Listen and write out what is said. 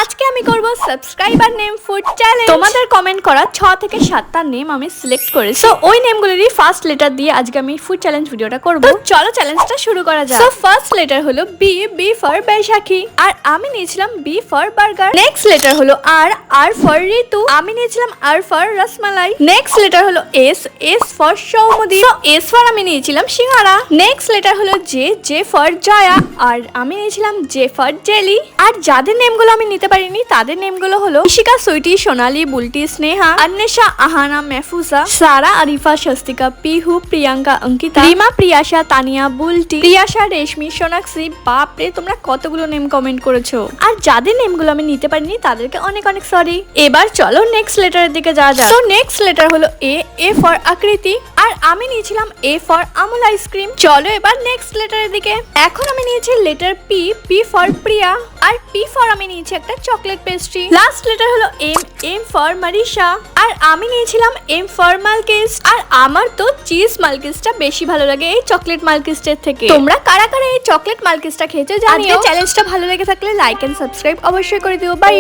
আজকে আমি করব সাবস্ক্রাইবার নেম ফুড চ্যালেঞ্জ। তোমাদের কমেন্ট করা 6 থেকে 7টা নেম আমি সিলেক্ট করেছি। সো ওই নেমগুলোরই ফার্স্ট লেটার দিয়ে আজকে আমি ফুড চ্যালেঞ্জ ভিডিওটা করব। তো চলো চ্যালেঞ্জটা শুরু করা যাক। সো ফার্স্ট লেটার হলো বি, বি ফর বৈশাখী, আর আমি নিয়েছিলাম B for burger. Next letter হলো আর, আর ফর ঋতু, আমি নিয়েছিলাম R for rasmalai. Next letter হলো S, S for Soumodip. So S for আমি নিয়েছিলাম সিঙ্গারা। নেক্সট লেটার হলো জে, জে ফর জয়া, আর আমি নিয়েছিলাম জে ফর জেলি। আর যাদের নেমগুলো আমি নিতে পারিনি তাদের নেমগুলো হলো ইশিকা, সুইটি, সোনালি, বুলটি, স্নেহা, অন্বেষা, আহানা, মেহফুজা, সারা, আরিফা, স্বস্তিকা, পিহু, প্রিয়াঙ্কা, অঙ্কিতা, রিমা, প্রিয়াশা, তানিয়া, বুলটি, প্রিয়াশা, রেশমি, সোনাক্ষী। বাপরে তোমরা কতগুলো নেম কমেন্ট করেছো। আর যাদের নেমগুলো আমি নিতে পারিনি তাদেরকে অনেক অনেক সরি। এবার চলো নেক্সট লেটারের দিকে যাওয়া যাক। তো নেক্সট লেটার হলো এ, এ ফর আকৃতি, আর আমি নিয়েছিলাম এ ফর আমুল আইসক্রিম। চলো এবার নেক্সট লেটারের দিকে। এখন আমি নিয়েছি letter P, P for Priya, আর পি ফর আমি নিয়েছি একটা চকলেট পেস্ট্রি। লাস্ট লেটার হলো এম, এম ফর মারিশা, আর আমি নিয়েছিলাম এম ফর মালকিস্ট। আর আমার তো চিজ মালকিস্টটা বেশি ভালো লাগে এই চকলেট মালকিস্টের থেকে। তোমরা কারা কারা এই চকলেট মালকিস্টটা খেয়েছো জানিও। চ্যালেঞ্জটা ভালো লেগে থাকলে লাইক এন্ড সাবস্ক্রাইব অবশ্যই করে দিও। বাই।